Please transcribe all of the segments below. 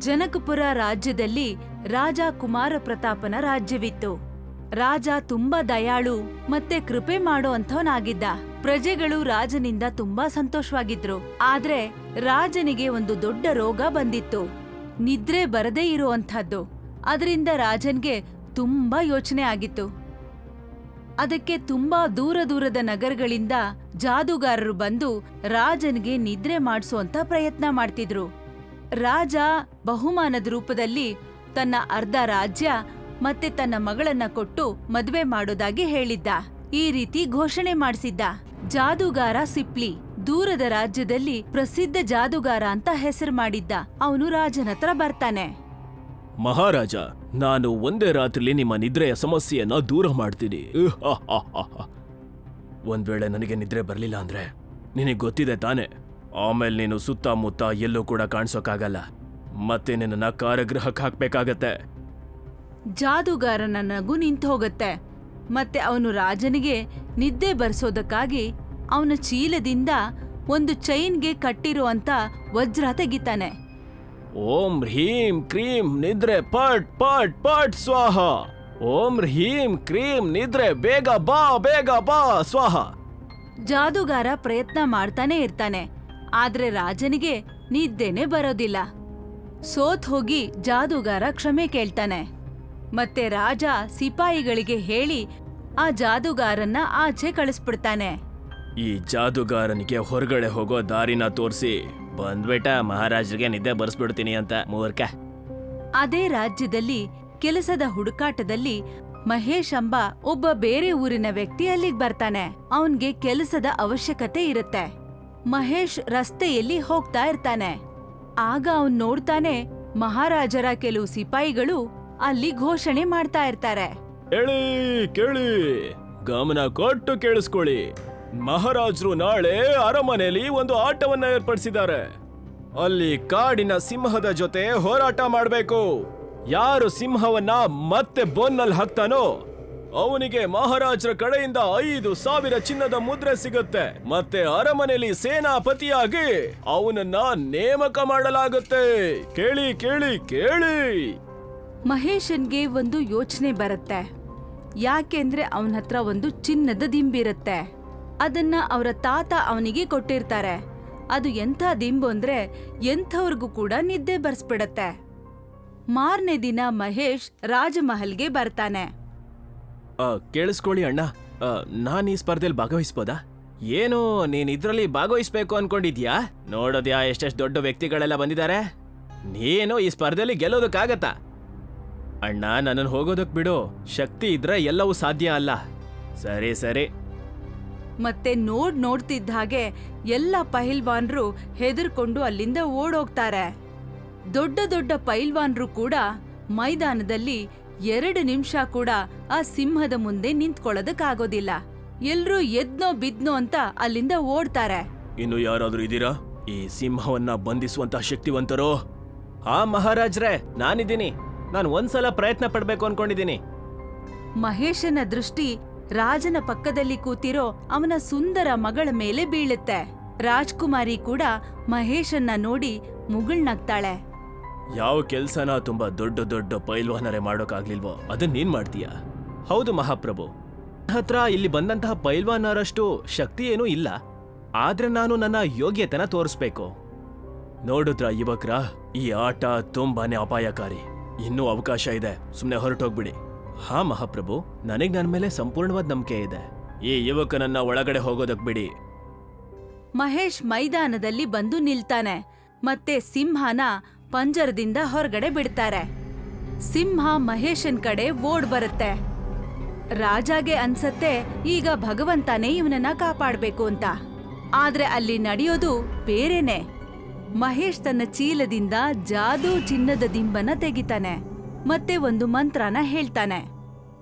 ಜನಕಪುರ ರಾಜ್ಯದಲ್ಲಿ ರಾಜ ಕುಮಾರ ಪ್ರತಾಪನ ರಾಜ್ಯವಿತ್ತು. ರಾಜ ತುಂಬಾ ದಯಾಳು ಮತ್ತೆ ಕೃಪೆ ಮಾಡೋ ಅಂಥವನಾಗಿದ್ದ. ಪ್ರಜೆಗಳು ರಾಜನಿಂದ ತುಂಬಾ ಸಂತೋಷವಾಗಿದ್ರು. ಆದ್ರೆ ರಾಜನಿಗೆ ಒಂದು ದೊಡ್ಡ ರೋಗ ಬಂದಿತ್ತು, ನಿದ್ರೆ ಬರದೇ ಇರುವಂಥದ್ದು. ಅದರಿಂದ ರಾಜನ್ಗೆ ತುಂಬಾ ಯೋಚನೆ ಆಗಿತ್ತು. ಅದಕ್ಕೆ ತುಂಬಾ ದೂರ ದೂರದ ನಗರಗಳಿಂದ ಜಾದೂಗಾರರು ಬಂದು ರಾಜನ್ಗೆ ನಿದ್ರೆ ಮಾಡಿಸುವಂತ ಪ್ರಯತ್ನ ಮಾಡ್ತಿದ್ರು. ರಾಜ ಬಹುಮಾನದ ರೂಪದಲ್ಲಿ ತನ್ನ ಅರ್ಧ ರಾಜ್ಯ ಮತ್ತೆ ತನ್ನ ಮಗಳನ್ನ ಕೊಟ್ಟು ಮದ್ವೆ ಮಾಡೋದಾಗಿ ಹೇಳಿದ್ದ. ಈ ರೀತಿ ಘೋಷಣೆ ಮಾಡಿಸಿದ್ದ. ಜಾದೂಗಾರ ಸಿಪ್ಲಿ ದೂರದ ರಾಜ್ಯದಲ್ಲಿ ಪ್ರಸಿದ್ಧ ಜಾದೂಗಾರ ಅಂತ ಹೆಸರು ಮಾಡಿದ್ದ. ಅವನು ರಾಜನ ಹತ್ರ ಬರ್ತಾನೆ. ಮಹಾರಾಜ, ನಾನು ಒಂದೇ ರಾತ್ರಿಲಿ ನಿಮ್ಮ ನಿದ್ರೆಯ ಸಮಸ್ಯೆಯನ್ನ ದೂರ ಮಾಡ್ತೀನಿ. ಒಂದ್ ವೇಳೆ ನನಗೆ ನಿದ್ರೆ ಬರ್ಲಿಲ್ಲ ಅಂದ್ರೆ ನಿನಗೆ ಗೊತ್ತಿದೆ ತಾನೆ, ಆಮೇಲೆ ನೀನು ಸುತ್ತಮುತ್ತ ಎಲ್ಲೂ ಕೂಡ ಕಾಣಿಸೋಕ್ಕಾಗಲ್ಲ, ಮತ್ತೆ ನಿನ್ನ ಕಾರಾಗೃಹಕ್ಕೆ ಹಾಕ್ಬೇಕಾಗತ್ತೆ. ಜಾದೂಗಾರನ ನಗು ನಿಂತು ಹೋಗತ್ತೆ. ಮತ್ತೆ ಅವನು ರಾಜನಿಗೆ ನಿದ್ದೆ ಬರ್ಸೋದಕ್ಕಾಗಿ ಅವನ ಚೀಲದಿಂದ ಒಂದು ಚೈನ್ಗೆ ಕಟ್ಟಿರುವಂತ ವಜ್ರ ತೆಗಿತಾನೆ. ಓಂ ಹ್ರೀಂ ಕ್ರೀಂ ನಿದ್ರೆ ಪಟ್ ಪಟ್ ಪಟ್ ಸ್ವಾಹ. ಓಂ ಹ್ರೀಂ ಕ್ರೀಂ ನಿದ್ರೆ ಬೇಗ ಬಾ ಸ್ವಾಹ. ಜಾದೂಗಾರ ಪ್ರಯತ್ನ ಮಾಡ್ತಾನೆ ಇರ್ತಾನೆ. ಆದ್ರೆ ರಾಜನಿಗೆ ನಿದ್ದೆನೆ ಬರೋದಿಲ್ಲ. ಸೋತ್ ಹೋಗಿ ಜಾದೂಗಾರ ಕ್ಷಮೆ ಕೇಳ್ತಾನೆ. ಮತ್ತೆ ರಾಜ ಸಿಪಾಯಿಗಳಿಗೆ ಹೇಳಿ ಆ ಜಾದೂಗಾರನ್ನ ಆಚೆ ಕಳಿಸ್ಬಿಡ್ತಾನೆ. ಈ ಜಾದೂಗಾರನಿಗೆ ಹೊರಗಡೆ ಹೋಗೋ ದಾರಿನ ತೋರಿಸಿ ಬಂದ್ಬಿಟ್ಟ, ಮಹಾರಾಜರಿಗೆ ನಿದ್ದೆ ಬರ್ಸ್ಬಿಡ್ತೀನಿ ಅಂತ ಮೂರ್ಖ. ಅದೇ ರಾಜ್ಯದಲ್ಲಿ ಕೆಲಸದ ಹುಡುಕಾಟದಲ್ಲಿ ಮಹೇಶ್ ಎಂಬ ಒಬ್ಬ ಬೇರೆ ಊರಿನ ವ್ಯಕ್ತಿ ಅಲ್ಲಿಗ್ ಬರ್ತಾನೆ. ಅವನ್ಗೆ ಕೆಲಸದ ಅವಶ್ಯಕತೆ ಇರುತ್ತೆ. ಮಹೇಶ್ ರಸ್ತೆಯಲ್ಲಿ ಹೋಗ್ತಾ ಇರ್ತಾನೆ. ಆಗ ಅವನ್ ನೋಡ್ತಾನೆ, ಮಹಾರಾಜರ ಕೆಲವು ಸಿಪಾಯಿಗಳು ಅಲ್ಲಿ ಘೋಷಣೆ ಮಾಡ್ತಾ ಇರ್ತಾರೆ. ಕೇಳಿ, ಗಮನ ಕೊಟ್ಟು ಕೇಳಿಸ್ಕೊಳ್ಳಿ. ಮಹಾರಾಜರು ನಾಳೆ ಅರಮನೆಯಲ್ಲಿ ಒಂದು ಆಟವನ್ನ ಏರ್ಪಡಿಸಿದ್ದಾರೆ. ಅಲ್ಲಿ ಕಾಡಿನ ಸಿಂಹದ ಜೊತೆ ಹೋರಾಟ ಮಾಡಬೇಕು. ಯಾರು ಸಿಂಹವನ್ನ ಮತ್ತೆ ಬೋನ್ನಲ್ಲಿ ಹಾಕ್ತಾನೋ ಅವನಿಗೆ ಮಹಾರಾಜರ ಕಡೆಯಿಂದ 5,000 ಚಿನ್ನದ ಮುದ್ರೆ ಸಿಗುತ್ತೆ. ಮತ್ತೆ ಅರಮನೆಯಲ್ಲಿ ಸೇನಾಪತಿಯಾಗಿ ಅವನನ್ನ ನೇಮಕ ಮಾಡಲಾಗುತ್ತೆ. ಕೇಳಿ ಕೇಳಿ ಕೇಳಿ. ಮಹೇಶನ್ಗೆ ಒಂದು ಯೋಚನೆ ಬರುತ್ತೆ. ಯಾಕೆಂದ್ರೆ ಅವನ ಹತ್ರ ಒಂದು ಚಿನ್ನದ ದಿಂಬಿರುತ್ತೆ. ಅದನ್ನ ಅವರ ತಾತ ಅವನಿಗೆ ಕೊಟ್ಟಿರ್ತಾರೆ. ಅದು ಎಂಥ ದಿಂಬು ಅಂದ್ರೆ ಎಂಥವ್ರಿಗೂ ಕೂಡ ನಿದ್ದೆ ಬರ್ಸ್ಬಿಡತ್ತೆ. ಮಾರನೇ ದಿನ ಮಹೇಶ್ ರಾಜಮಹಲ್ಗೆ ಬರ್ತಾನೆ. ಕೇಳಿಸ್ಕೊಳ್ಳಿ ಅಣ್ಣ, ನಾನ್ ಈ ಸ್ಪರ್ಧೆಯಲ್ಲಿ ಭಾಗವಹಿಸ್ಬೋದಾ? ಏನು ನೀನ್ ಇದ್ರಲ್ಲಿ ಭಾಗವಹಿಸ್ಬೇಕು ಅನ್ಕೊಂಡಿದ್ಯಾ? ನೋಡೋದ್ಯಾ ಎಷ್ಟೆಷ್ಟು ದೊಡ್ಡ ವ್ಯಕ್ತಿಗಳೆಲ್ಲ ಬಂದಿದ್ದಾರೆ. ನೀನು ಈ ಸ್ಪರ್ಧೆಯಲ್ಲಿ ಗೆಲ್ಲೋದಕ್ಕಾಗತ್ತಾ? ಅಣ್ಣ, ನನ್ನನ್ನು ಹೋಗೋದಕ್ ಬಿಡು. ಶಕ್ತಿ ಇದ್ರೆ ಎಲ್ಲವೂ ಸಾಧ್ಯ ಅಲ್ಲ. ಸರಿ ಸರಿ. ಮತ್ತೆ ನೋಡ್ತಿದ್ದ ಹಾಗೆ ಎಲ್ಲ ಪೈಲ್ವಾನ್ರು ಹೆದರ್ಕೊಂಡು ಅಲ್ಲಿಂದ ಓಡೋಗ್ತಾರೆ. ದೊಡ್ಡ ದೊಡ್ಡ ಪೈಲ್ವಾನ್ರು ಕೂಡ ಮೈದಾನದಲ್ಲಿ 2 ನಿಮಿಷ ಕೂಡ ಆ ಸಿಂಹದ ಮುಂದೆ ನಿಂತ್ಕೊಳ್ಳೋದಕ್ಕಾಗೋದಿಲ್ಲ. ಎಲ್ರೂ ಎದ್ನೋ ಬಿದ್ನೋ ಅಂತ ಅಲ್ಲಿಂದ ಓಡ್ತಾರೆ. ಇನ್ನು ಯಾರಾದ್ರೂ ಇದೀರಾ ಈ ಸಿಂಹವನ್ನ ಬಂಧಿಸುವಂತ ಶಕ್ತಿವಂತರು? ಮಹಾರಾಜ್ರೆ, ನಾನಿದ್ದೀನಿ. ನಾನು ಒಂದ್ಸಲ ಪ್ರಯತ್ನ ಪಡ್ಬೇಕು ಅನ್ಕೊಂಡಿದ್ದೀನಿ. ಮಹೇಶನ ದೃಷ್ಟಿ ರಾಜನ ಪಕ್ಕದಲ್ಲಿ ಕೂತಿರೋ ಅವನ ಸುಂದರ ಮಗಳ ಮೇಲೆ ಬೀಳುತ್ತೆ. ರಾಜ್ಕುಮಾರಿ ಕೂಡ ಮಹೇಶನ್ನ ನೋಡಿ ಮುಗುಳ್ನಗ್ತಾಳೆ. ಯಾವ ಕೆಲ್ಸನ ತುಂಬಾ ದೊಡ್ಡ ದೊಡ್ಡ ಪೈಲ್ವಾನರೇ ಮಾಡೋಕಾಗ್ಲಿಲ್ವೋ ಅದನ್ನ ನೀನ್ ಮಾಡ್ತೀಯಾ? ಹೌದು ಮಹಾಪ್ರಭು, ಹತ್ರ ಇಲ್ಲಿ ಬಂದಂತಹ ಪೈಲ್ವಾನರಷ್ಟು ಶಕ್ತಿ ಏನೂ ಇಲ್ಲ. ಆದ್ರೆ ನಾನು ನನ್ನ ಯೋಗ್ಯತೆನ ತೋರಿಸ್ಬೇಕು. ನೋಡಿದ್ರ ಯುವಕ್ರ, ಈ ಆಟ ತುಂಬಾನೇ ಅಪಾಯಕಾರಿ. ಇನ್ನೂ ಅವಕಾಶ ಇದೆ, ಸುಮ್ನೆ ಹೊರಟೋಗ್ಬಿಡಿ. ಮಹಾಪ್ರಭು, ನನಗ್ ನನ್ನ ಮೇಲೆ ಸಂಪೂರ್ಣವಾದ ನಂಬಿಕೆ ಇದೆ. ಈ ಯುವಕನನ್ನ ಒಳಗಡೆ ಹೋಗೋದಕ್ ಬಿಡಿ. ಮಹೇಶ್ ಮೈದಾನದಲ್ಲಿ ಬಂದು ನಿಲ್ತಾನೆ. ಮತ್ತೆ ಸಿಂಹನ ಪಂಜರದಿಂದ ಹೊರಗಡೆ ಬಿಡ್ತಾರೆ. ಸಿಂಹ ಮಹೇಶನ್ ಕಡೆ ಓಡ್ ಬರುತ್ತೆ. ರಾಜಾಗೆ ಅನ್ಸತ್ತೆ ಈಗ ಭಗವಂತನೇ ಇವನನ್ನ ಕಾಪಾಡ್ಬೇಕು ಅಂತ. ಆದ್ರೆ ಅಲ್ಲಿ ನಡೆಯೋದು ಬೇರೆನೆ. ಮಹೇಶ್ ತನ್ನ ಚೀಲದಿಂದ ಜಾದೂ ಚಿನ್ನದ ದಿಂಬನ ತೆಗಿತಾನೆ. ಮತ್ತೆ ಒಂದು ಮಂತ್ರನ ಹೇಳ್ತಾನೆ.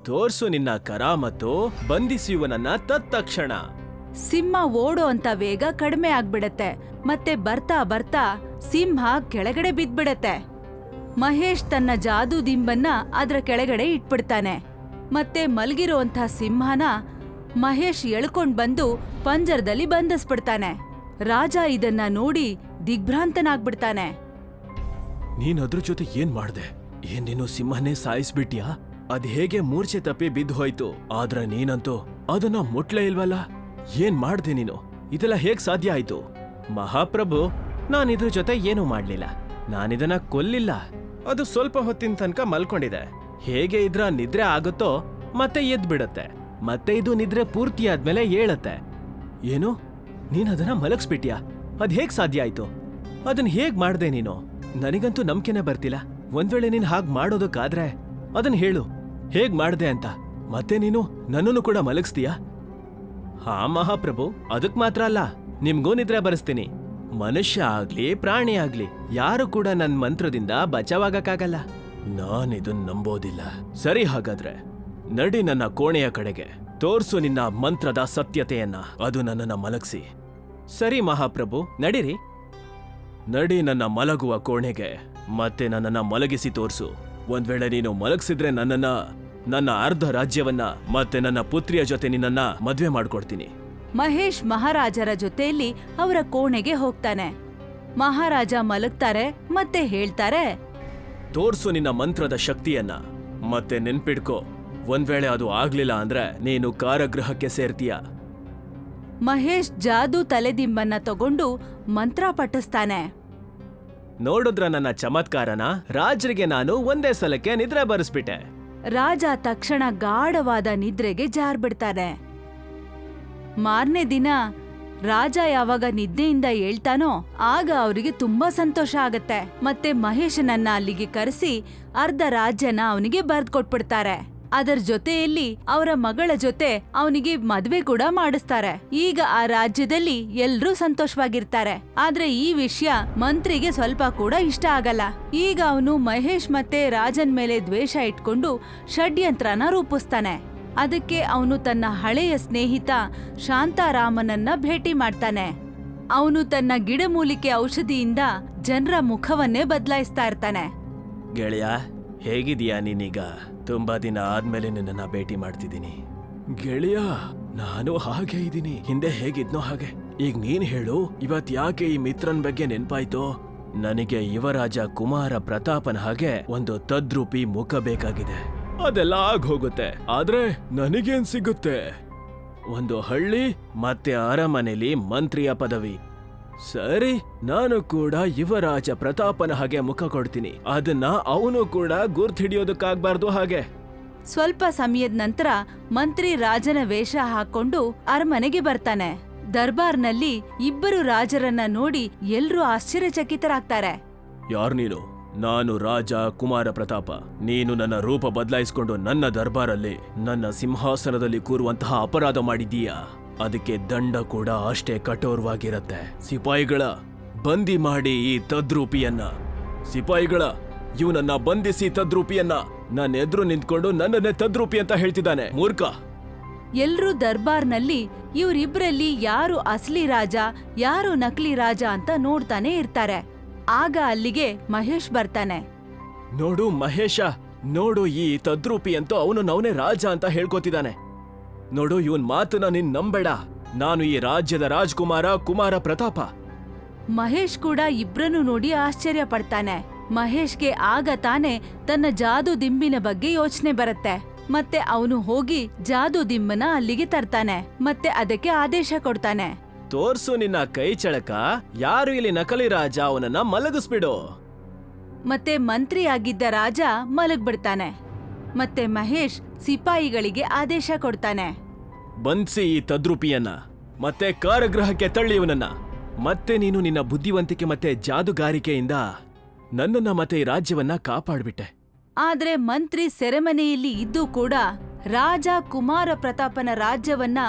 ತೋರ್ಸು ನಿನ್ನ ಕರಾಮತ್ತು, ಬಂಧಿಸುವನನ್ನ ತತ್ಕ್ಷಣ. ಸಿಂಹ ಓಡೋ ಅಂತ ವೇಗ ಕಡಿಮೆ ಆಗ್ಬಿಡತ್ತೆ. ಮತ್ತೆ ಬರ್ತಾ ಬರ್ತಾ ಸಿಂಹ ಕೆಳಗಡೆ ಬಿದ್ಬಿಡತ್ತೆ. ಮಹೇಶ್ ತನ್ನ ಜಾದೂ ದಿಂಬನ್ನ ಅದ್ರ ಕೆಳಗಡೆ ಇಟ್ಬಿಡ್ತಾನೆ. ಮತ್ತೆ ಮಲಗಿರೋಂಥ ಸಿಂಹನ ಮಹೇಶ್ ಎಳ್ಕೊಂಡ್ ಬಂದು ಪಂಜರದಲ್ಲಿ ಬಂಧಿಸ್ಬಿಡ್ತಾನೆ. ರಾಜ ಇದನ್ನ ನೋಡಿ ದಿಗ್ಭ್ರಾಂತನಾಗ್ಬಿಡ್ತಾನೆ. ನೀನ್ ಅದ್ರ ಜೊತೆ ಏನ್ ಮಾಡ್ದೆ? ಏನ್ ನೀನು ಸಿಂಹನೇ ಸಾಯಿಸ್ಬಿಟ್ಯಾ? ಅದ್ ಹೇಗೆ ಮೂರ್ಛೆ ತಪ್ಪಿ ಬಿದ್ದು ಹೋಯ್ತು. ಆದ್ರೆ ನೀನಂತೂ ಅದನ್ನ ಮುಟ್ಲೇ ಇಲ್ವಲ್ಲ. ಏನ್ ಮಾಡ್ದೆ ನೀನು? ಇದೆಲ್ಲ ಹೇಗ್ ಸಾಧ್ಯ ಆಯ್ತು? ಮಹಾಪ್ರಭು, ನಾನಿದ್ರ ಜೊತೆ ಏನೂ ಮಾಡ್ಲಿಲ್ಲ. ನಾನಿದನ್ನ ಕೊಲ್ಲಿಲ್ಲ. ಅದು ಸ್ವಲ್ಪ ಹೊತ್ತಿನ ತನಕ ಮಲ್ಕೊಂಡಿದೆ. ಹೇಗೆ ಇದ್ರ ನಿದ್ರೆ ಆಗುತ್ತೋ ಮತ್ತೆ ಎದ್ ಬಿಡತ್ತೆ. ಮತ್ತೆ ಇದು ನಿದ್ರೆ ಪೂರ್ತಿ ಆದ್ಮೇಲೆ ಏಳತ್ತೆ. ಏನು? ನೀನದನ್ನ ಮಲಗಿಸ್ಬಿಟ್ಯಾ? ಅದ್ ಹೇಗ್ ಸಾಧ್ಯ ಆಯ್ತು? ಅದನ್ ಹೇಗ್ ಮಾಡ್ದೆ ನೀನು? ನನಗಂತೂ ನಂಬಿಕೆನೆ ಬರ್ತಿಲ್ಲ. ಒಂದ್ ವೇಳೆ ನೀನ್ ಹಾಗ್ ಮಾಡೋದಕ್ಕಾದ್ರೆ ಅದನ್ ಹೇಳು, ಹೇಗ್ ಮಾಡ್ದೆ ಅಂತ. ಮತ್ತೆ ನೀನು ನನ್ನನ್ನು ಕೂಡ ಮಲಗಿಸ್ತೀಯಾ? ಹಾ ಮಹಾಪ್ರಭು, ಅದಕ್ ಮಾತ್ರ ಅಲ್ಲ, ನಿಮ್ಗೂ ನಿದ್ರೆ ಬರೆಸ್ತೀನಿ. ಮನುಷ್ಯ ಆಗ್ಲಿ ಪ್ರಾಣಿ ಆಗ್ಲಿ ಯಾರು ಕೂಡ ನನ್ ಮಂತ್ರದಿಂದ ಬಚಾವಾಗಕ್ಕಾಗಲ್ಲ. ನಾನಿದನ್ ನಂಬೋದಿಲ್ಲ. ಸರಿ, ಹಾಗಾದ್ರೆ ನಡಿ ನನ್ನ ಕೋಣೆಯ ಕಡೆಗೆ. ತೋರ್ಸು ನಿನ್ನ ಮಂತ್ರದ ಸತ್ಯತೆಯನ್ನ. ಅದು ನನ್ನನ್ನ ಮಲಗಿಸಿ. ಸರಿ ಮಹಾಪ್ರಭು, ನಡೀರಿ. ನಡಿ ನನ್ನ ಮಲಗುವ ಕೋಣೆಗೆ, ಮತ್ತೆ ನನ್ನನ್ನ ಮಲಗಿಸಿ ತೋರ್ಸು. ಒಂದ್ ವೇಳೆ ನೀನು ಮಲಗಿಸಿದ್ರೆ ನನ್ನ ಅರ್ಧ ರಾಜ್ಯವನ್ನ ಮತ್ತೆ ನನ್ನ ಪುತ್ರಿಯ ಜೊತೆ ನಿನ್ನನ್ನ ಮದ್ವೆ ಮಾಡ್ಕೊಡ್ತೀನಿ. ಮಹೇಶ್ ಮಹಾರಾಜರ ಜೊತೆಯಲ್ಲಿ ಅವರ ಕೋಣೆಗೆ ಹೋಗ್ತಾನೆ. ಮಹಾರಾಜ ಮಲಗ್ತಾರೆ ಮತ್ತೆ ಹೇಳ್ತಾರೆ, ತೋರ್ಸು ನಿನ್ನ ಮಂತ್ರದ ಶಕ್ತಿಯನ್ನ. ಮತ್ತೆ ನೆನ್ಪಿಡ್ಕೋ, ಒಂದ್ ವೇಳೆ ಅದು ಆಗ್ಲಿಲ್ಲ ಅಂದ್ರೆ ನೀನು ಕಾರಾಗೃಹಕ್ಕೆ ಸೇರ್ತೀಯ. ಮಹೇಶ್ ಜಾದೂ ತಲೆದಿಂಬನ್ನ ತಗೊಂಡು ಮಂತ್ರ ಪಠಿಸ್ತಾನೆ. ನೋಡಿದ್ರ ನನ್ನ ಚಮತ್ಕಾರನ? ರಾಜರಿಗೆ ನಾನು ಒಂದೇ ಸಲಕ್ಕೆ ನಿದ್ರೆ ಬರೆಸ್ಬಿಟ್ಟೆ. ರಾಜ ತಕ್ಷಣ ಗಾಢವಾದ ನಿದ್ರೆಗೆ ಜಾರ್ಬಿಡ್ತಾನೆ. ಮಾರನೇ ದಿನ ರಾಜ ಯಾವಾಗ ನಿದ್ದೆಯಿಂದ ಏಳ್ತಾನೋ ಆಗ ಅವರಿಗೆ ತುಂಬಾ ಸಂತೋಷ ಆಗತ್ತೆ. ಮತ್ತೆ ಮಹೇಶನನ್ನ ಅಲ್ಲಿಗೆ ಕರೆಸಿ ಅರ್ಧ ರಾಜ್ಯನ ಅವನಿಗೆ ಬರ್ದ್ಕೊಟ್ಬಿಡ್ತಾರೆ. ಅದರ ಜೊತೆಯಲ್ಲಿ ಅವರ ಮಗಳ ಜೊತೆ ಅವನಿಗೆ ಮದ್ವೆ ಕೂಡ ಮಾಡಿಸ್ತಾರೆ. ಈಗ ಆ ರಾಜ್ಯದಲ್ಲಿ ಎಲ್ರೂ ಸಂತೋಷವಾಗಿರ್ತಾರೆ. ಆದ್ರೆ ಈ ವಿಷಯ ಮಂತ್ರಿಗೆ ಸ್ವಲ್ಪ ಕೂಡ ಇಷ್ಟ ಆಗಲ್ಲ. ಈಗ ಅವನು ಮಹೇಶ್ ಮತ್ತೆ ರಾಜನ್ ಮೇಲೆ ದ್ವೇಷ ಇಟ್ಕೊಂಡು ಷಡ್ಯಂತ್ರನ ರೂಪಿಸ್ತಾನೆ. ಅದಕ್ಕೆ ಅವನು ತನ್ನ ಹಳೆಯ ಸ್ನೇಹಿತ ಶಾಂತಾರಾಮನನ್ನ ಭೇಟಿ ಮಾಡ್ತಾನೆ. ಅವನು ತನ್ನ ಗಿಡಮೂಲಿಕೆ ಔಷಧಿಯಿಂದ ಜನರ ಮುಖವನ್ನೇ ಬದಲಾಯಿಸ್ತಾ ಇರ್ತಾನೆ. ಗೆಳೆಯ, ಹೇಗಿದೀಯಾ ನೀನೀಗ? ತುಂಬಾ ದಿನ ಆದ್ಮೇಲೆ ನಿನ್ನನ್ನ ಭೇಟಿ ಮಾಡ್ತಿದ್ದೀನಿ. ಗೆಳೆಯ, ನಾನು ಹಾಗೆ ಇದ್ದೀನಿ. ಹಿಂದೆ ಹೇಗಿದ್ನೋ ಹಾಗೆ. ಈಗ ನೀನ್ ಹೇಳು, ಇವತ್ ಯಾಕೆ ಈ ಮಿತ್ರನ್ ಬಗ್ಗೆ ನೆನ್ಪಾಯ್ತು? ನನಗೆ ಯುವರಾಜ ಕುಮಾರ ಪ್ರತಾಪನ ಹಾಗೆ ಒಂದು ತದ್ರೂಪಿ ಮುಖ ಬೇಕಾಗಿದೆ. ಅದೆಲ್ಲ ಆಗ್ ಹೋಗುತ್ತೆ, ಆದ್ರೆ ನನಗೇನ್ ಸಿಗುತ್ತೆ? ಒಂದು ಹಳ್ಳಿ ಮತ್ತೆ ಅರಮನೆಯಲ್ಲಿ ಮಂತ್ರಿಯ ಪದವಿ. ಸರಿ, ನಾನು ಕೂಡ ಯುವರಾಜ ಪ್ರತಾಪನ ಹಾಗೆ ಮುಖ ಕೊಡ್ತೀನಿ. ಅದನ್ನ ಅವನು ಕೂಡ ಗುರ್ತಿಡಿಯೋದಕ್ಕಾಗ್ಬಾರ್ದು ಹಾಗೆ. ಸ್ವಲ್ಪ ಸಮಯದ ನಂತರ ಮಂತ್ರಿ ರಾಜನ ವೇಷ ಹಾಕೊಂಡು ಅರಮನೆಗೆ ಬರ್ತಾನೆ. ದರ್ಬಾರ್ನಲ್ಲಿ ಇಬ್ಬರು ರಾಜರನ್ನ ನೋಡಿ ಎಲ್ರೂ ಆಶ್ಚರ್ಯಚಕಿತರಾಗ್ತಾರೆ. ಯಾರ್ ನೀನು? ನಾನು ರಾಜ ಕುಮಾರ ಪ್ರತಾಪ. ನೀನು ನನ್ನ ರೂಪ ಬದಲಾಯಿಸಿಕೊಂಡು ನನ್ನ ದರ್ಬಾರಲ್ಲಿ ನನ್ನ ಸಿಂಹಾಸನದಲ್ಲಿ ಕೂರುವಂತಹ ಅಪರಾಧ ಮಾಡಿದೀಯಾ. ಅದಕ್ಕೆ ದಂಡ ಕೂಡ ಅಷ್ಟೇ ಕಠೋರವಾಗಿರತ್ತೆ. ಸಿಪಾಯಿಗಳ, ಬಂದಿ ಮಾಡಿ ಈ ತದ್ರೂಪಿಯನ್ನ. ಸಿಪಾಯಿಗಳ, ಇವನನ್ನ ಬಂಧಿಸಿ ತದ್ರೂಪಿಯನ್ನ. ನನ್ನ ಎದುರು ನಿಂತ್ಕೊಂಡು ನನ್ನನ್ನೇ ತದ್ರೂಪಿ ಅಂತ ಹೇಳ್ತಿದ್ದಾನೆ, ಮೂರ್ಖ. ಎಲ್ರೂ ದರ್ಬಾರ್ನಲ್ಲಿ ಇವರಿಬ್ರಲ್ಲಿ ಯಾರು ಅಸಲಿ ರಾಜ ಯಾರು ನಕಲಿ ರಾಜ ಅಂತ ನೋಡ್ತಾನೆ ಇರ್ತಾರೆ. ಆಗ ಅಲ್ಲಿಗೆ ಮಹೇಶ್ ಬರ್ತಾನೆ. ನೋಡು ಮಹೇಶ, ನೋಡು, ಈ ತದ್ರೂಪಿ ಅಂತೂ ಅವನೇ ರಾಜ ಅಂತ ಹೇಳ್ಕೊತಿದ್ದಾನೆ. ನೋಡು, ಇವನ್ ಮಾತನ್ನ ನೀನ್ ನಂಬೇಡ. ನಾನು ಈ ರಾಜ್ಯದ ರಾಜ್ಕುಮಾರ ಕುಮಾರ ಪ್ರತಾಪ. ಮಹೇಶ್ ಕೂಡ ಇಬ್ರನ್ನು ನೋಡಿ ಆಶ್ಚರ್ಯ ಪಡ್ತಾನೆ. ಮಹೇಶ್ಗೆ ಆಗ ತಾನೆ ತನ್ನ ಜಾದೂ ದಿಂಬಿನ ಬಗ್ಗೆ ಯೋಚನೆ ಬರುತ್ತೆ. ಮತ್ತೆ ಅವನು ಹೋಗಿ ಜಾದೂ ದಿಂಬನ ಅಲ್ಲಿಗೆ ತರ್ತಾನೆ. ಮತ್ತೆ ಅದಕ್ಕೆ ಆದೇಶ ಕೊಡ್ತಾನೆ. ತೋರ್ಸು ನಿನ್ನ ಕೈ ಚಳಕ. ಯಾರು ಇಲ್ಲಿ ನಕಲಿ ರಾಜ, ಅವನನ್ನ ಮಲಗಿಸ್ಬಿಡು. ಮತ್ತೆ ಮಂತ್ರಿಯಾಗಿದ್ದ ರಾಜ ಮಲಗ್ಬಿಡ್ತಾನೆ. ಮತ್ತೆ ಮಹೇಶ್ ಸಿಪಾಯಿಗಳಿಗೆ ಆದೇಶ ಕೊಡ್ತಾನೆ. ಬಂಧಿಸಿ ಈ ತದ್ರೂಪಿಯನ್ನ, ಮತ್ತೆ ಕಾರಾಗೃಹಕ್ಕೆ ತಳ್ಳಿ ಇವನನ್ನ. ಮತ್ತೆ ನೀನು ನಿನ್ನ ಬುದ್ಧಿವಂತಿಕೆ ಮತ್ತೆ ಜಾದುಗಾರಿಕೆಯಿಂದ ನನ್ನನ್ನ ಮತ್ತೆ ಈ ರಾಜ್ಯವನ್ನ ಕಾಪಾಡ್ಬಿಟ್ಟೆ. ಆದ್ರೆ ಮಂತ್ರಿ ಸೆರೆಮನೆಯಲ್ಲಿ ಇದ್ದೂ ಕೂಡ ರಾಜ ಕುಮಾರ ಪ್ರತಾಪನ ರಾಜ್ಯವನ್ನ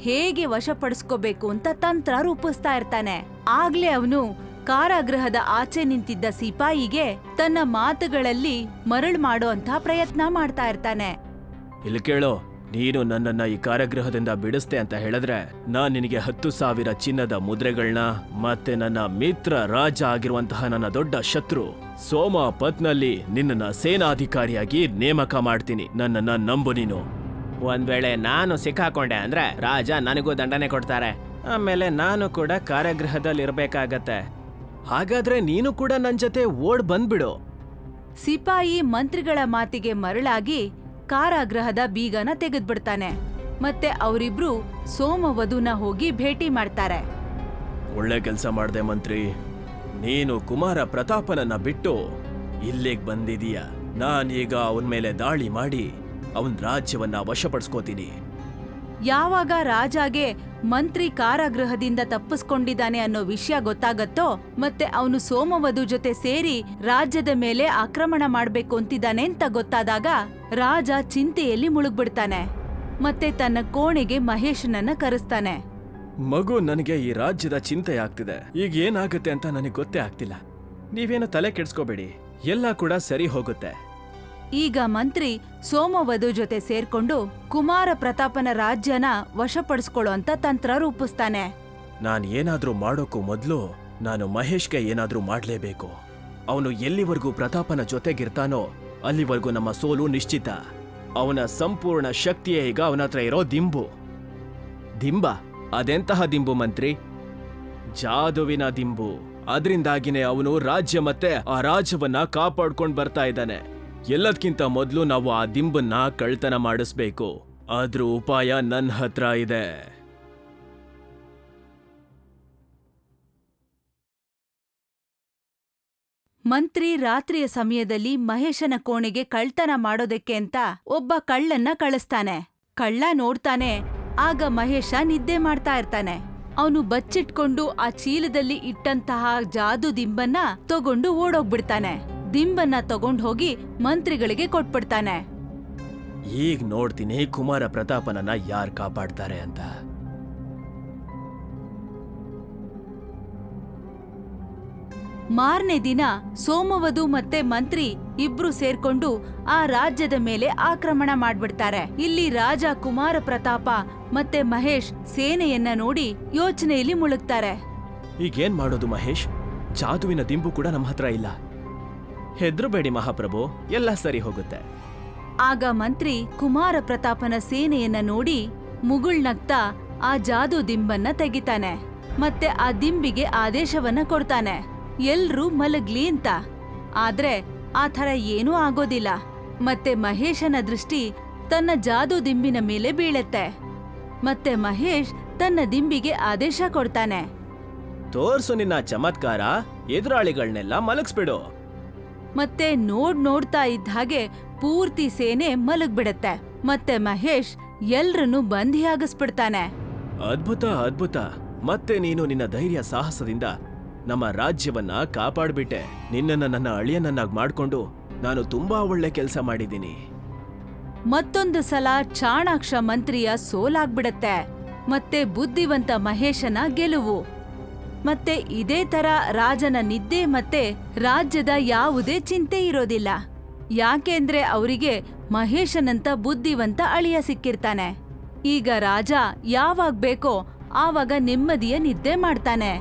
ಹೇಗೆ ವಶಪಡಿಸ್ಕೋಬೇಕು ಅಂತ ತಂತ್ರ ರೂಪಿಸ್ತಾ ಇರ್ತಾನೆ. ಆಗ್ಲೇ ಅವನು ಕಾರಾಗೃಹದ ಆಚೆ ನಿಂತಿದ್ದ ಸಿಪಾಯಿಗೆ ತನ್ನ ಮಾತುಗಳಲ್ಲಿ ಮರಳು ಮಾಡೋ ಅಂತ ಪ್ರಯತ್ನ ಮಾಡ್ತಾ ಇರ್ತಾನೆ. ಇಲ್ಲಿ ಕೇಳೋ, ನೀನು ನನ್ನನ್ನ ಈ ಕಾರಾಗೃಹದಿಂದ ಬಿಡಿಸ್ತೆ ಅಂತ ಹೇಳಿದ್ರೆ ನಾನ್ ನಿನಗೆ 10,000 ಚಿನ್ನದ ಮುದ್ರೆಗಳನ್ನ ಮತ್ತೆ ನನ್ನ ಮಿತ್ರ ರಾಜ ಆಗಿರುವಂತಹ ನನ್ನ ದೊಡ್ಡ ಶತ್ರು ಸೋಮಪತ್ನಲ್ಲಿ ನಿನ್ನನ್ನ ಸೇನಾಧಿಕಾರಿಯಾಗಿ ನೇಮಕ ಮಾಡ್ತೀನಿ. ನನ್ನನ್ನ ನಂಬು ನೀನು. ಒಂದ್ ವೇಳೆ ನಾನು ಸಿಕ್ಕಾಕೊಂಡೆ ಅಂದ್ರೆ ರಾಜ ನನಗೂ ದಂಡನೆ ಕೊಡ್ತಾರೆ. ಆಮೇಲೆ ನಾನು ಕೂಡ ಕಾರಾಗೃಹದಲ್ಲಿ ಇರ್ಬೇಕಾಗತ್ತೆ. ಹಾಗಾದ್ರೆ ನೀನು ಕೂಡ ನನ್ ಜೊತೆ ಓಡ್ ಬಂದ್ಬಿಡು. ಸಿಪಾಯಿ ಮಂತ್ರಿಗಳ ಮಾತಿಗೆ ಮರಳಾಗಿ ಕಾರಾಗೃಹದ ಬೀಗನ ತೆಗೆದ್ಬಿಡ್ತಾನೆ. ಮತ್ತೆ ಅವರಿಬ್ರು ಸೋಮವಧುನ ಹೋಗಿ ಭೇಟಿ ಮಾಡ್ತಾರೆ. ಒಳ್ಳೆ ಕೆಲಸ ಮಾಡ್ದೆ ಮಂತ್ರಿ. ನೀನು ಕುಮಾರ ಪ್ರತಾಪನನ್ನ ಬಿಟ್ಟು ಇಲ್ಲಿಗೆ ಬಂದಿದೀಯ. ನಾನೀಗ ಅವನ ಮೇಲೆ ದಾಳಿ ಮಾಡಿ ಅವನ್ ರಾಜ್ಯವನ್ನ ವಶಪಡಿಸ್ಕೋತೀನಿ. ಯಾವಾಗ ರಾಜಾಗೆ ಮಂತ್ರಿ ಕಾರಾಗೃಹದಿಂದ ತಪ್ಪಿಸ್ಕೊಂಡಿದ್ದಾನೆ ಅನ್ನೋ ವಿಷಯ ಗೊತ್ತಾಗತ್ತೋ, ಮತ್ತೆ ಅವನು ಸೋಮವಧು ಜೊತೆ ಸೇರಿ ರಾಜ್ಯದ ಮೇಲೆ ಆಕ್ರಮಣ ಮಾಡ್ಬೇಕು ಅಂತಿದ್ದಾನೆ ಅಂತ ಗೊತ್ತಾದಾಗ ರಾಜ ಚಿಂತೆಯಲ್ಲಿ ಮುಳುಗ್ಬಿಡ್ತಾನೆ. ಮತ್ತೆ ತನ್ನ ಕೋಣೆಗೆ ಮಹೇಶನನ್ನ ಕರೆಸ್ತಾನೆ. ಮಗು, ನನಗೆ ಈ ರಾಜ್ಯದ ಚಿಂತೆ ಆಗ್ತಿದೆ. ಈಗ ಏನಾಗುತ್ತೆ ಅಂತ ನನಗೆ ಗೊತ್ತೇ ಆಗ್ತಿಲ್ಲ. ನೀವೇನು ತಲೆ ಕೆಡ್ಸ್ಕೋಬೇಡಿ, ಎಲ್ಲ ಕೂಡ ಸರಿ ಹೋಗುತ್ತೆ. ಈಗ ಮಂತ್ರಿ ಸೋಮವಧು ಜೊತೆ ಸೇರ್ಕೊಂಡು ಕುಮಾರ ಪ್ರತಾಪನ ರಾಜ್ಯನ ವಶಪಡಿಸ್ಕೊಳ್ಳೋ ಅಂತ ತಂತ್ರ ರೂಪಿಸ್ತಾನೆ. ನಾನು ಏನಾದ್ರೂ ಮಾಡೋಕ್ಕೂ ಮೊದಲು ನಾನು ಮಹೇಶ್ಗೆ ಏನಾದ್ರೂ ಮಾಡ್ಲೇಬೇಕು. ಅವನು ಎಲ್ಲಿವರೆಗೂ ಪ್ರತಾಪನ ಜೊತೆಗಿರ್ತಾನೋ ಅಲ್ಲಿವರೆಗೂ ನಮ್ಮ ಸೋಲು ನಿಶ್ಚಿತ. ಅವನ ಸಂಪೂರ್ಣ ಶಕ್ತಿಯೇ ಈಗ ಅವನ ಹತ್ರ ಇರೋ ದಿಂಬು. ದಿಂಬ? ಅದೆಂತಹ ದಿಂಬು ಮಂತ್ರಿ? ಜಾದುವಿನ ದಿಂಬು. ಅದರಿಂದಾಗಿನೇ ಅವನು ರಾಜ್ಯ ಮತ್ತೆ ಆ ರಾಜ್ಯವನ್ನ ಕಾಪಾಡ್ಕೊಂಡ್ ಬರ್ತಾ ಇದ್ದಾನೆ. ಎಲ್ಲದಕ್ಕಿಂತ ಮೊದಲು ನಾವು ಆ ದಿಂಬನ್ನ ಕಳ್ತನ ಮಾಡಿಸ್ಬೇಕು. ಅದ್ರ ಉಪಾಯ ನನ್ನ ಹತ್ರ ಇದೆ. ಮಂತ್ರಿ ರಾತ್ರಿಯ ಸಮಯದಲ್ಲಿ ಮಹೇಶನ ಕೋಣೆಗೆ ಕಳ್ತನ ಮಾಡೋದಕ್ಕೆ ಅಂತ ಒಬ್ಬ ಕಳ್ಳನ್ನ ಕಳಿಸ್ತಾನೆ. ಕಳ್ಳ ನೋಡ್ತಾನೆ, ಆಗ ಮಹೇಶ ನಿದ್ದೆ ಮಾಡ್ತಾ ಇರ್ತಾನೆ. ಅವನು ಬಚ್ಚಿಟ್ಕೊಂಡು ಆ ಚೀಲದಲ್ಲಿ ಇಟ್ಟಂತಹ ಜಾದು ದಿಂಬನ್ನ ತಗೊಂಡು ಓಡೋಗ್ಬಿಡ್ತಾನೆ. ದಿಂಬನ್ನ ತಗೊಂಡ್ ಹೋಗಿ ಮಂತ್ರಿಗಳಿಗೆ ಕೊಟ್ಬಿಡ್ತಾನೆ. ಈಗ ನೋಡ್ತೀನಿ ಕುಮಾರ ಪ್ರತಾಪನನ್ನ ಯಾರ್ ಕಾಪಾಡ್ತಾರೆ ಅಂತ. ಮಾರನೇ ದಿನ ಸೋಮವಧು ಮತ್ತೆ ಮಂತ್ರಿ ಇಬ್ರು ಸೇರ್ಕೊಂಡು ಆ ರಾಜ್ಯದ ಮೇಲೆ ಆಕ್ರಮಣ ಮಾಡ್ಬಿಡ್ತಾರೆ. ಇಲ್ಲಿ ರಾಜ ಕುಮಾರ ಪ್ರತಾಪ ಮತ್ತೆ ಮಹೇಶ್ ಸೇನೆಯನ್ನ ನೋಡಿ ಯೋಚನೆಯಲ್ಲಿ ಮುಳುಗ್ತಾರೆ. ಈಗೇನ್ ಮಾಡೋದು ಮಹೇಶ್? ಜಾದುವಿನ ದಿಂಬು ಕೂಡ ನಮ್ಮ ಹತ್ರ ಇಲ್ಲ. ಹೆದ್ರಬೇಡಿ ಮಹಾಪ್ರಭು, ಎಲ್ಲ ಸರಿ ಹೋಗುತ್ತೆ. ಆಗ ಮಂತ್ರಿ ಕುಮಾರ ಪ್ರತಾಪನ ಸೇನೆಯನ್ನ ನೋಡಿ ಮುಗುಳ್ನಗ್ತಾ ಆ ಜಾದು ದಿಂಬನ್ನ ತೆಗಿತಾನೆ. ಮತ್ತೆ ಆ ದಿಂಬಿಗೆ ಆದೇಶವನ್ನ ಕೊಡ್ತಾನೆ, ಎಲ್ರೂ ಮಲಗ್ಲಿ ಅಂತ. ಆದ್ರೆ ಆ ಥರ ಏನೂ ಆಗೋದಿಲ್ಲ. ಮತ್ತೆ ಮಹೇಶನ ದೃಷ್ಟಿ ತನ್ನ ಜಾದು ದಿಂಬಿನ ಮೇಲೆ ಬೀಳತ್ತೆ. ಮತ್ತೆ ಮಹೇಶ್ ತನ್ನ ದಿಂಬಿಗೆ ಆದೇಶ ಕೊಡ್ತಾನೆ, ತೋರ್ಸು ನಿನ್ನ ಚಮತ್ಕಾರ, ಎದುರಾಳಿಗಳನ್ನೆಲ್ಲ ಮಲಗಿಸ್ಬಿಡು. ಮತ್ತೆ ನೋಡ್ತಾ ಇದ್ದ ಹಾಗೆ ಪೂರ್ತಿ ಸೇನೆ ಮಲಗ್ಬಿಡತ್ತೆ. ಮತ್ತೆ ಮಹೇಶ್ ಎಲ್ರನ್ನೂ ಬಂಧಿಯಾಗಿಸ್ಬಿಡ್ತಾನೆ. ಅದ್ಭುತ ಅದ್ಭುತ. ಮತ್ತೆ ನೀನು ನಿನ್ನ ಧೈರ್ಯ ಸಾಹಸದಿಂದ ನಮ್ಮ ರಾಜ್ಯವನ್ನ ಕಾಪಾಡ್ಬಿಟ್ಟೆ. ನಿನ್ನನ್ನ ನನ್ನ ಅಳಿಯನನ್ನಾಗಿ ಮಾಡ್ಕೊಂಡು ನಾನು ತುಂಬಾ ಒಳ್ಳೆ ಕೆಲಸ ಮಾಡಿದ್ದೀನಿ. ಮತ್ತೊಂದು ಸಲ ಚಾಣಾಕ್ಷ ಮಂತ್ರಿಯ ಸೋಲಾಗ್ಬಿಡತ್ತೆ. ಮತ್ತೆ ಬುದ್ಧಿವಂತ ಮಹೇಶನ ಗೆಲುವು. ಮತ್ತೆ ಇದೇ ತರ ರಾಜನ ನಿದ್ದೆ ಮತ್ತೆ ರಾಜ್ಯದ ಯಾವುದೇ ಚಿಂತೆ ಇರೋದಿಲ್ಲ. ಯಾಕೆಂದ್ರೆ ಅವರಿಗೆ ಮಹೇಶನಂತ ಬುದ್ಧಿವಂತ ಅಳಿಯ ಸಿಕ್ಕಿರ್ತಾನೆ. ಈಗ ರಾಜ ಯಾವಾಗ ಬೇಕೋ ಆವಾಗ ನೆಮ್ಮದಿಯ ನಿದ್ದೆ ಮಾಡ್ತಾನೆ.